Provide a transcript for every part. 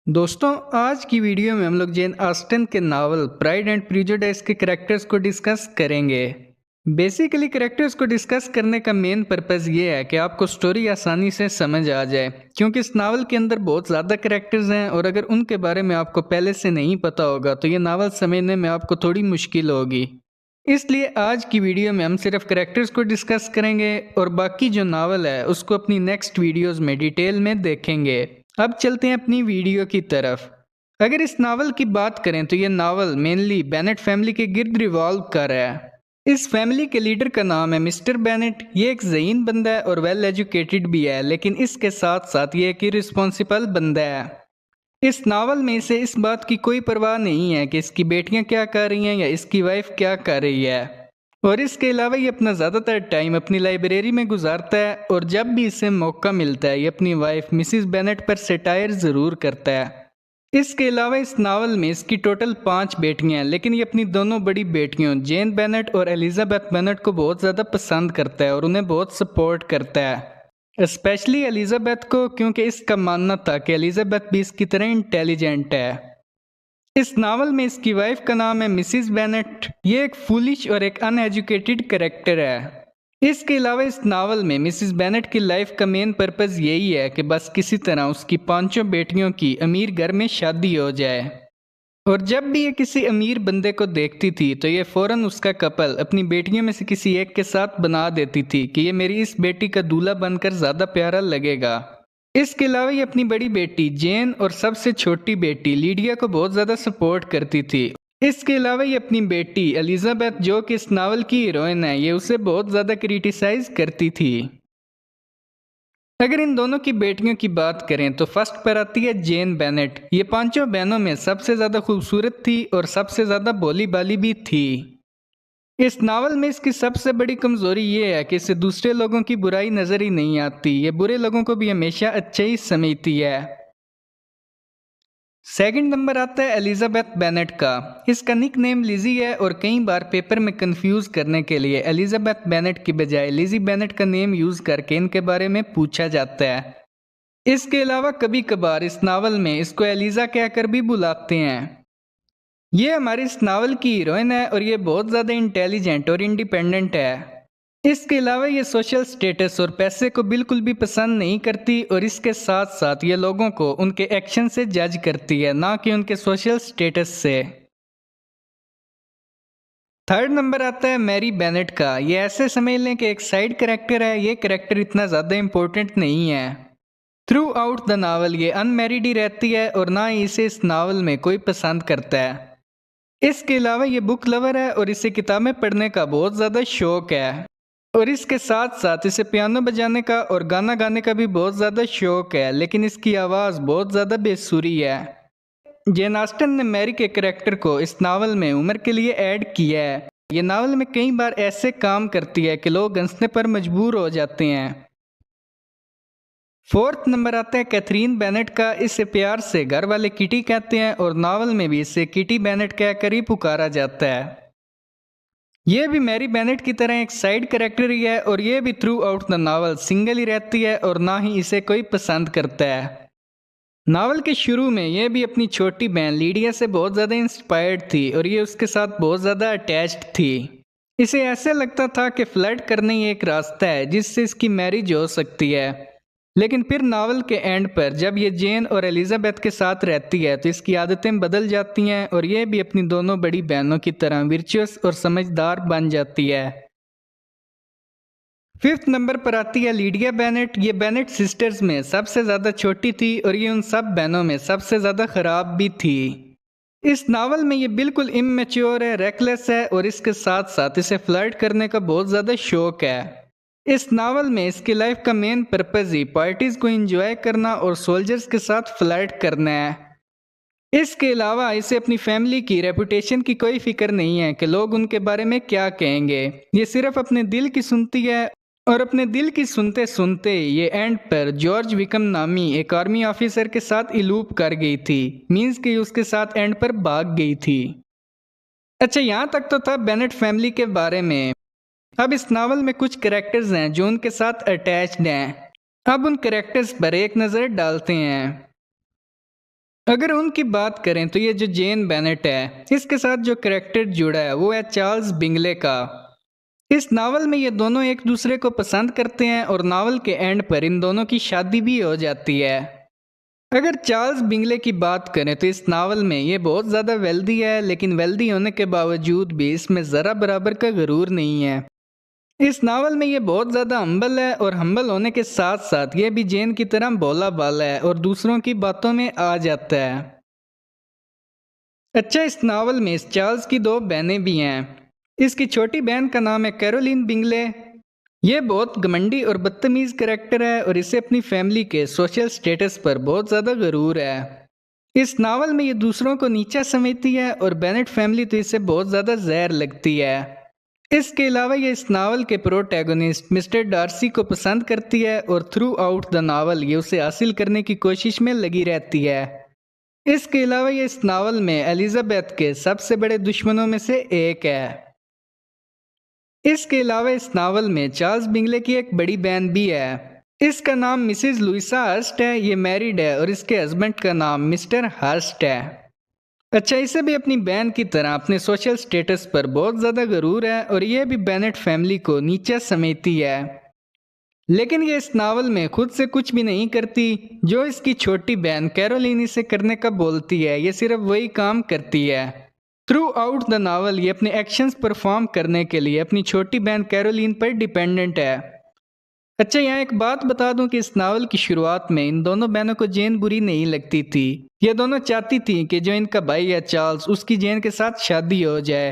दोस्तों, आज की वीडियो में हम लोग जेन ऑस्टन के नावल प्राइड एंड प्रेजुडिस के कैरेक्टर्स को डिस्कस करेंगे। बेसिकली कैरेक्टर्स को डिस्कस करने का मेन पर्पस ये है कि आपको स्टोरी आसानी से समझ आ जाए, क्योंकि इस नावल के अंदर बहुत ज़्यादा कैरेक्टर्स हैं और अगर उनके बारे में आपको पहले से नहीं पता होगा तो ये नावल समझने में आपको थोड़ी मुश्किल होगी। इसलिए आज की वीडियो में हम सिर्फ कैरेक्टर्स को डिस्कस करेंगे और बाकी जो नावल है उसको अपनी नेक्स्ट वीडियोस में डिटेल में देखेंगे। अब चलते हैं अपनी वीडियो की तरफ। अगर इस नावल की बात करें तो ये नावल मेनली बेनेट फैमिली के गिर्द रिवॉल्व कर रहा है। इस फैमिली के लीडर का नाम है मिस्टर बेनेट। ये एक ज़हीन बंदा है और वेल एजुकेटेड भी है, लेकिन इसके साथ साथ ये एक इररिस्पॉन्सिबल बंदा है। इस नावल में इसे इस बात की कोई परवाह नहीं है कि इसकी बेटियां क्या कर रही हैं या इसकी वाइफ क्या कर रही है, और इसके अलावा ये अपना ज़्यादातर टाइम अपनी लाइब्रेरी में गुजारता है और जब भी इसे मौका मिलता है ये अपनी वाइफ मिसिस बेनेट पर सेटायर ज़रूर करता है। इसके अलावा इस नावल में इसकी टोटल 5 बेटियां हैं, लेकिन ये अपनी दोनों बड़ी बेटियों जेन बेनेट और एलिजाबेथ बेनेट को बहुत ज़्यादा पसंद करता है और उन्हें बहुत सपोर्ट करता है, स्पेशली एलिजाबेथ को, क्योंकि इसका मानना था कि एलिजाबेथ भी इसकी तरह इंटेलिजेंट है। इस नावल में इसकी वाइफ का नाम है मिसिस बेनेट। ये एक फूलिश और एक अनएजुकेटेड कैरेक्टर है। इसके अलावा इस नावल में मिसिस बेनेट की लाइफ का मेन पर्पस यही है कि बस किसी तरह उसकी 5 बेटियों की अमीर घर में शादी हो जाए, और जब भी ये किसी अमीर बंदे को देखती थी तो ये फौरन उसका कपल अपनी बेटियों में से किसी एक के साथ बना देती थी कि ये मेरी इस बेटी का दूल्हा बनकर ज़्यादा प्यारा लगेगा। इसके अलावा ये अपनी बड़ी बेटी जेन और सबसे छोटी बेटी लीडिया को बहुत ज़्यादा सपोर्ट करती थी। इसके अलावा ये अपनी बेटी एलिजाबेथ, जो कि इस नावल की हीरोइन है, ये उसे बहुत ज़्यादा क्रिटिसाइज करती थी। अगर इन दोनों की बेटियों की बात करें तो फर्स्ट पर आती है जेन बेनेट। ये 5 बहनों में सबसे ज़्यादा खूबसूरत थी और सबसे ज़्यादा भोली भाली भी थी। इस नावल में इसकी सबसे बड़ी कमजोरी ये है कि इसे दूसरे लोगों की बुराई नजर ही नहीं आती। ये बुरे लोगों को भी हमेशा अच्छे ही समझती है। सेकंड नंबर आता है एलिजाबेथ बेनेट का। इसका निक नेम लिजी है और कई बार पेपर में कंफ्यूज करने के लिए एलिजाबेथ बेनेट की बजाय लिजी बेनेट का नेम यूज करके इनके बारे में पूछा जाता है। इसके अलावा कभी कभार इस नावल में इसको एलिजा कहकर भी बुलाते हैं। ये हमारी इस नावल की हीरोइन है और ये बहुत ज़्यादा इंटेलिजेंट और इंडिपेंडेंट है। इसके अलावा ये सोशल स्टेटस और पैसे को बिल्कुल भी पसंद नहीं करती, और इसके साथ साथ ये लोगों को उनके एक्शन से जज करती है, ना कि उनके सोशल स्टेटस से। थर्ड नंबर आता है मैरी बेनेट का। ये ऐसे समझ लें कि एक साइड कैरेक्टर है। ये कैरेक्टर इतना ज़्यादा इंपॉर्टेंट नहीं है। थ्रू आउट द नावल ये अनमैरिड ही रहती है और ना ही इसे इस नावल में कोई पसंद करता है। इसके अलावा ये बुक लवर है और इसे किताबें पढ़ने का बहुत ज़्यादा शौक है, और इसके साथ साथ इसे पियानो बजाने का और गाना गाने का भी बहुत ज़्यादा शौक है, लेकिन इसकी आवाज़ बहुत ज़्यादा बेसुरी है। जेन ऑस्टन ने मैरी के करैक्टर को इस नावल में उम्र के लिए ऐड किया है। ये नावल में कई बार ऐसे काम करती है कि लोग हंसने पर मजबूर हो जाते हैं। फोर्थ नंबर आता है कैथरीन बेनेट का। इसे प्यार से घर वाले किटी कहते हैं और नावल में भी इसे किटी बेनेट कहकर ही पुकारा जाता है। यह भी मैरी बेनेट की तरह एक साइड कैरेक्टर ही है और यह भी throughout the novel single ही रहती है और ना ही इसे कोई पसंद करता है। नावल के शुरू में यह भी अपनी छोटी बहन लीडिया से बहुत ज़्यादा इंस्पायर्ड थी और ये उसके साथ बहुत ज़्यादा अटैच्ड थी। इसे ऐसे लगता था कि फ्लर्ट करना ही एक रास्ता है जिससे इसकी मैरिज हो सकती है, लेकिन फिर नावल के एंड पर जब ये जेन और एलिजाबेथ के साथ रहती है तो इसकी आदतें बदल जाती हैं और ये भी अपनी दोनों बड़ी बहनों की तरह विर्चुअस और समझदार बन जाती है। फिफ्थ नंबर पर आती है लीडिया बेनेट। ये बेनेट सिस्टर्स में सबसे ज़्यादा छोटी थी और ये उन सब बहनों में सबसे ज़्यादा ख़राब भी थी। इस नावल में ये बिल्कुल इमेच्योर है, रेकलेस है और इसके साथ साथ इसे फ्लर्ट करने का बहुत ज़्यादा शौक है। इस नावल में इसकी लाइफ का मेन पर्पस ही पार्टीज को एंजॉय करना और सोल्जर्स के साथ फ्लर्ट करना है। इसके अलावा इसे अपनी फैमिली की रेपुटेशन की कोई फिक्र नहीं है कि लोग उनके बारे में क्या कहेंगे। ये सिर्फ अपने दिल की सुनती है और अपने दिल की सुनते सुनते ये एंड पर जॉर्ज विकम नामी एक आर्मी ऑफिसर के साथ इलूप कर गई थी। मींस कि उसके साथ एंड पर भाग गई थी। अच्छा, यहाँ तक तो था बेनेट फैमिली के बारे में। अब इस नावल में कुछ कैरेक्टर्स हैं जो उनके साथ अटैच्ड हैं। अब उन कैरेक्टर्स पर एक नज़र डालते हैं। अगर उनकी बात करें तो ये जो जेन बेनेट है, इसके साथ जो कैरेक्टर जुड़ा है वो है चार्ल्स बिंगले का। इस नावल में ये दोनों एक दूसरे को पसंद करते हैं और नावल के एंड पर इन दोनों की शादी भी हो जाती है। अगर चार्ल्स बिंगले की बात करें तो इस नावल में ये बहुत ज़्यादा वेल्दी है, लेकिन वेल्दी होने के बावजूद भी इसमें ज़रा बराबर का गरूर नहीं है। इस नावल में ये बहुत ज़्यादा हम्बल है और हम्बल होने के साथ साथ ये भी जेन की तरह भोला भाला है और दूसरों की बातों में आ जाता है। अच्छा, इस नावल में इस चार्ल्स की दो बहनें भी हैं। इसकी छोटी बहन का नाम है कैरोलिन बिंगले। ये बहुत घमंडी और बदतमीज कैरेक्टर है और इसे अपनी फैमिली के सोशल स्टेटस पर बहुत ज़्यादा गरूर है। इस नावल में ये दूसरों को नीचा समझती है और बेनेट फैमिली तो इसे बहुत ज़्यादा जहर लगती है। इसके अलावा ये इस नावल के प्रोटैगोनिस्ट मिस्टर डार्सी को पसंद करती है और थ्रू आउट द नावल ये उसे हासिल करने की कोशिश में लगी रहती है। इसके अलावा ये इस नावल में एलिजाबेथ के सबसे बड़े दुश्मनों में से एक है। इसके अलावा इस नावल में चार्ल्स बिंगले की एक बड़ी बहन भी है। इसका नाम मिसेस लुइसा हर्स्ट है। ये मैरिड है और इसके हस्बैंड का नाम मिस्टर हर्स्ट है। अच्छा, इसे भी अपनी बहन की तरह अपने सोशल स्टेटस पर बहुत ज़्यादा गरूर है और यह भी बेनेट फैमिली को नीचा समझती है। लेकिन ये इस नावल में खुद से कुछ भी नहीं करती जो इसकी छोटी बहन कैरोलिन इसे करने का बोलती है। ये सिर्फ वही काम करती है। थ्रू आउट द नावल ये अपने एक्शंस परफॉर्म करने के लिए अपनी छोटी बहन कैरोलिन पर डिपेंडेंट है। अच्छा, यहाँ एक बात बता दूं कि इस नावल की शुरुआत में इन दोनों बहनों को जेन बुरी नहीं लगती थी। ये दोनों चाहती थी कि जो इनका भाई है चार्ल्स, उसकी जेन के साथ शादी हो जाए।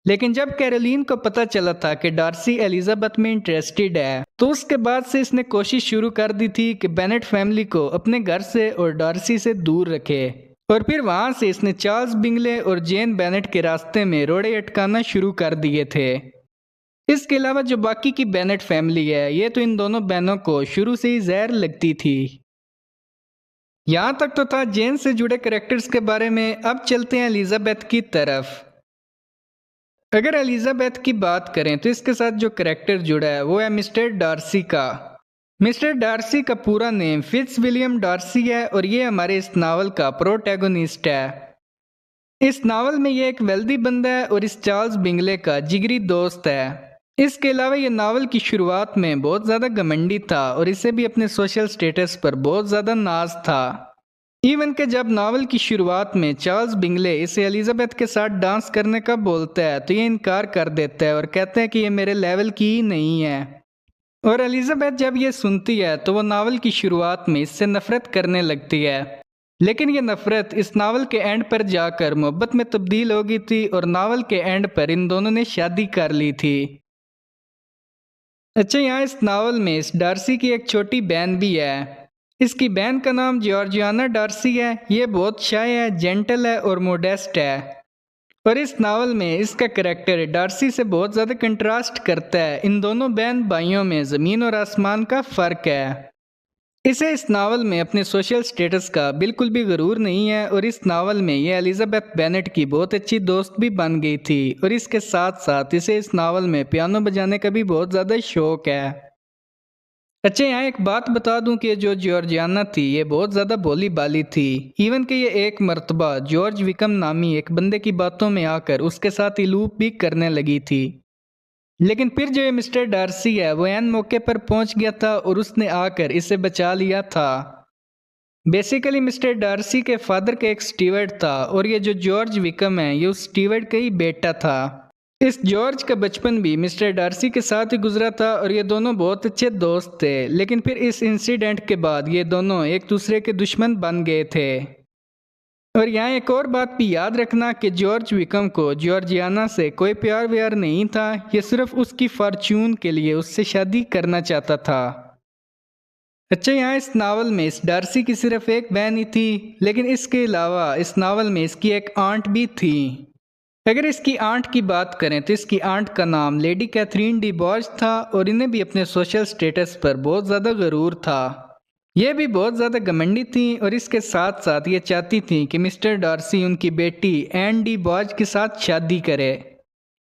लेकिन जब कैरोलिन को पता चला था कि डार्सी एलिजाबेथ में इंटरेस्टेड है, तो उसके बाद से इसने कोशिश शुरू कर दी थी कि बेनेट फैमिली को अपने घर से और डार्सी से दूर रखे। और फिर वहां से इसने चार्ल्स बिंगले और जेन बेनेट के रास्ते में रोड़े अटकाना शुरू कर दिए थे। इसके अलावा जो बाकी की बेनेट फैमिली है, ये तो इन दोनों बहनों को शुरू से ही जहर लगती थी। यहाँ तक तो था जेन से जुड़े कैरेक्टर्स के बारे में। अब चलते हैं एलिजाबेथ की तरफ। अगर एलिजाबेथ की बात करें तो इसके साथ जो कैरेक्टर जुड़ा है वो है मिस्टर डार्सी का। मिस्टर डार्सी का पूरा नेम फिट्जविलियम डार्सी है और ये हमारे इस नावल का प्रोटैगोनिस्ट है। इस नावल में ये एक वेल्दी बंदा है और इस चार्ल्स बिंगले का जिगरी दोस्त है। इसके अलावा ये नावल की शुरुआत में बहुत ज़्यादा घमंडी था और इसे भी अपने सोशल स्टेटस पर बहुत ज़्यादा नाज था। इवन के जब नावल की शुरुआत में चार्ल्स बिंगले इसे एलिजाबेथ के साथ डांस करने का बोलता है तो ये इनकार कर देता है और कहते हैं कि ये मेरे लेवल की ही नहीं है। और एलिजाबेथ जब ये सुनती है तो वो नावल की शुरुआत में इससे नफरत करने लगती है। लेकिन ये नफरत इस नावल के एंड पर जाकर मोहब्बत में तब्दील हो गई थी और नावल के एंड पर इन दोनों ने शादी कर ली थी। अच्छा, यहाँ इस नावल में इस डार्सी की एक छोटी बहन भी है। इसकी बहन का नाम जॉर्जियाना डार्सी है। ये बहुत शाय है, जेंटल है और मोडेस्ट है। और इस नावल में इसका कैरेक्टर डार्सी से बहुत ज़्यादा कंट्रास्ट करता है। इन दोनों बहन भाइयों में ज़मीन और आसमान का फ़र्क है। इसे इस नावल में अपने सोशल स्टेटस का बिल्कुल भी गरूर नहीं है और इस नावल में ये एलिजाबेथ बेनेट की बहुत अच्छी दोस्त भी बन गई थी। और इसके साथ साथ इसे इस नावल में पियानो बजाने का भी बहुत ज़्यादा शौक है। अच्छा, यहाँ एक बात बता दूं कि जो जॉर्जियाना थी ये बहुत ज़्यादा भोली भाली थी। इवन कि ये एक मर्तबा जॉर्ज विकम नामी एक बंदे की बातों में आकर उसके साथ इलूप भी करने लगी थी। लेकिन फिर जो ये मिस्टर डार्सी है वो एन मौके पर पहुंच गया था और उसने आकर इसे बचा लिया था। बेसिकली मिस्टर डार्सी के फादर का एक स्टीवर्ड था और ये जो जॉर्ज विकम है ये उस स्टीवर्ड का ही बेटा था। इस जॉर्ज का बचपन भी मिस्टर डार्सी के साथ ही गुजरा था और ये दोनों बहुत अच्छे दोस्त थे। लेकिन फिर इस इंसिडेंट के बाद ये दोनों एक दूसरे के दुश्मन बन गए थे। और यहाँ एक और बात भी याद रखना कि जॉर्ज विकम को जॉर्जियाना से कोई प्यार व्यार नहीं था। ये सिर्फ उसकी फॉर्च्यून के लिए उससे शादी करना चाहता था। अच्छा, यहाँ इस नावल में इस डार्सी की सिर्फ एक बहन ही थी, लेकिन इसके अलावा इस नावल में इसकी एक आंट भी थी। अगर इसकी आंट की बात करें तो इसकी आंट का नाम लेडी कैथरीन डी बॉर्ज था और इन्हें भी अपने सोशल स्टेटस पर बहुत ज़्यादा गरूर था। ये भी बहुत ज़्यादा घमंडी थी और इसके साथ साथ ये चाहती थी कि मिस्टर डार्सी उनकी बेटी एन डी बॉर्ज के साथ शादी करे।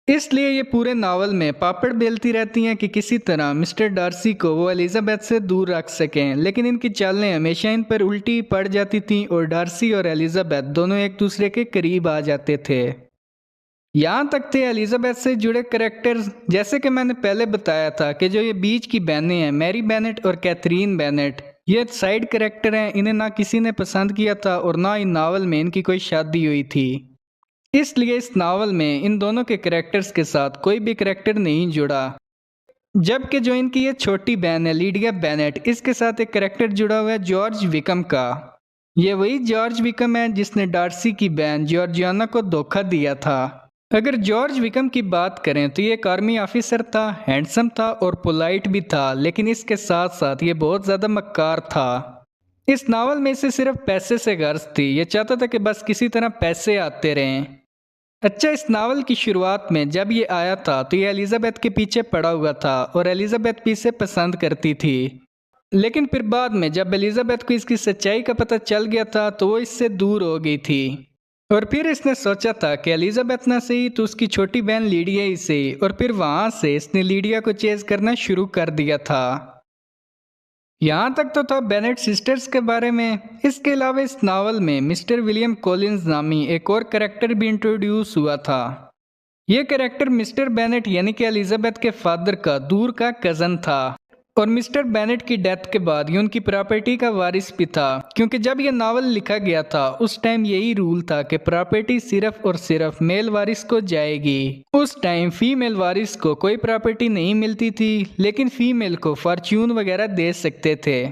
इसलिए ये पूरे नावल में पापड़ बेलती रहती हैं कि किसी तरह मिस्टर डार्सी को वो एलिजाबेथ से दूर रख सकें, लेकिन इनकी चालें हमेशा इन पर उल्टी पड़ जाती थीं और डार्सी और एलिजाबेथ दोनों एक दूसरे के करीब आ जाते थे। यहाँ तक थे एलिजाबेथ से जुड़े कैरेक्टर्स, जैसे कि मैंने पहले बताया था कि जो ये बीच की बहनें हैं मैरी बेनेट और कैथरीन बेनेट, ये साइड कैरेक्टर हैं। इन्हें ना किसी ने पसंद किया था और ना इन नावल में इनकी कोई शादी हुई थी, इसलिए इस नावल में इन दोनों के कैरेक्टर्स के साथ कोई भी कैरेक्टर नहीं जुड़ा। जबकि जो इनकी ये छोटी बहन है लीडिया बेनेट, इसके साथ एक कैरेक्टर जुड़ा हुआ है जॉर्ज विकम का। ये वही जॉर्ज विकम है जिसने डार्सी की बहन जॉर्जियाना को धोखा दिया था। अगर जॉर्ज विकम की बात करें तो ये एक आर्मी ऑफिसर था, हैंडसम था और पोलाइट भी था, लेकिन इसके साथ साथ ये बहुत ज़्यादा मक्कार था। इस नावल में इसे सिर्फ पैसे से गर्ज थी, ये चाहता था कि बस किसी तरह पैसे आते रहें। अच्छा, इस नावल की शुरुआत में जब ये आया था तो ये एलिजाबेथ के पीछे पड़ा हुआ था और एलिजाबेथ भी इसे पसंद करती थी, लेकिन फिर बाद में जब एलिजाबेथ को इसकी सच्चाई का पता चल गया था तो वो इससे दूर हो गई थी। और फिर इसने सोचा था कि एलिजाबेथ ना सही तो उसकी छोटी बहन लीडिया ही सही, और फिर वहां से इसने लीडिया को चेज करना शुरू कर दिया था। यहाँ तक तो था बेनेट सिस्टर्स के बारे में। इसके अलावा इस नावल में मिस्टर विलियम कॉलिंस नामी एक और कैरेक्टर भी इंट्रोड्यूस हुआ था। यह कैरेक्टर मिस्टर बेनेट यानी कि एलिजाबेथ के फादर का दूर का कजन था, और मिस्टर बेनेट की डेथ के बाद ये उनकी प्रॉपर्टी का वारिस भी था, क्योंकि जब यह नावल लिखा गया था उस टाइम यही रूल था कि प्रॉपर्टी सिर्फ और सिर्फ मेल वारिस को जाएगी। उस टाइम फीमेल वारिस को कोई प्रॉपर्टी नहीं मिलती थी, लेकिन फीमेल को फॉर्च्यून वगैरह दे सकते थे।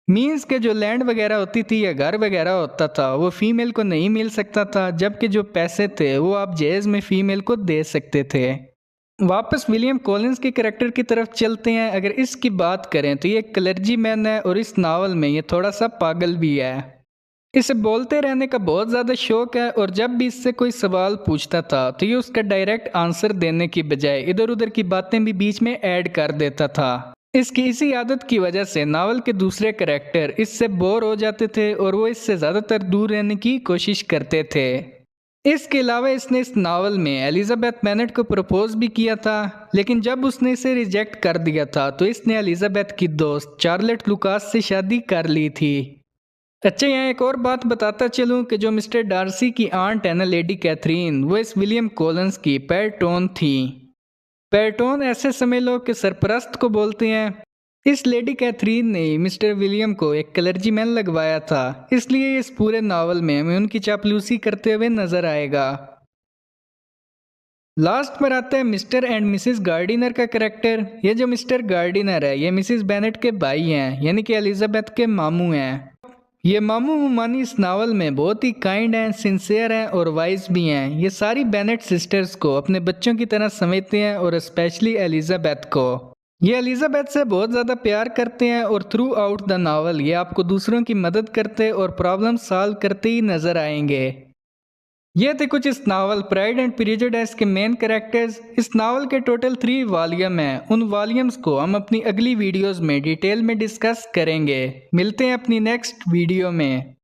मीन्स के जो लैंड वगैरह होती थी या घर वगैरह होता था वो फीमेल को नहीं मिल सकता था, जबकि जो पैसे थे वो आप जेज में फीमेल को दे सकते थे। वापस विलियम कॉलिंस के कैरेक्टर की तरफ चलते हैं। अगर इसकी बात करें तो ये क्लर्जी मैन है और इस नावल में ये थोड़ा सा पागल भी है। इसे बोलते रहने का बहुत ज़्यादा शौक है, और जब भी इससे कोई सवाल पूछता था तो ये उसका डायरेक्ट आंसर देने की बजाय इधर उधर की बातें भी बीच में ऐड कर देता था। इसकी इसी आदत की वजह से नावल के दूसरे कैरेक्टर इससे बोर हो जाते थे और वो इससे ज़्यादातर दूर रहने की कोशिश करते थे। इसके अलावा इसने इस नावल में एलिजाबेथ बेनेट को प्रपोज भी किया था, लेकिन जब उसने इसे रिजेक्ट कर दिया था तो इसने एलिजाबेथ की दोस्त चार्लेट लुकास से शादी कर ली थी। अच्छा, यहाँ एक और बात बताता चलूं कि जो मिस्टर डार्सी की आंट है ना लेडी कैथरीन, वो इस विलियम कॉलिंस की पैटर्न थी। पैटर्न ऐसे समझ लो कि सरपरस्त को बोलते हैं। इस लेडी कैथरीन ने मिस्टर विलियम को एक क्लर्जीमैन लगवाया था, इसलिए इस पूरे नावल में हमें उनकी चापलूसी करते हुए नजर आएगा। लास्ट पर आता है मिस्टर एंड मिसिस गार्डिनर का कैरेक्टर। ये जो मिस्टर गार्डिनर है ये मिसिस बेनेट के भाई हैं, यानी कि एलिजाबेथ के मामू हैं। ये मामू मुमानी इस नावल में बहुत ही काइंड हैं, सिंसियर हैं और वाइज भी हैं। ये सारी बेनेट सिस्टर्स को अपने बच्चों की तरह समझते हैं और स्पेशली एलिजाबेथ को। ये एलिजाबेथ से बहुत ज़्यादा प्यार करते हैं और थ्रू आउट द नावल ये आपको दूसरों की मदद करते और प्रॉब्लम सॉल्व करते ही नजर आएंगे। ये थे कुछ इस नावल प्राइड एंड प्रेजुडिस के मेन कैरेक्टर्स। इस नावल के टोटल 3 वॉल्यूम हैं। उन वॉल्यूम्स को हम अपनी अगली वीडियोस में डिटेल में डिस्कस करेंगे। मिलते हैं अपनी नेक्स्ट वीडियो में।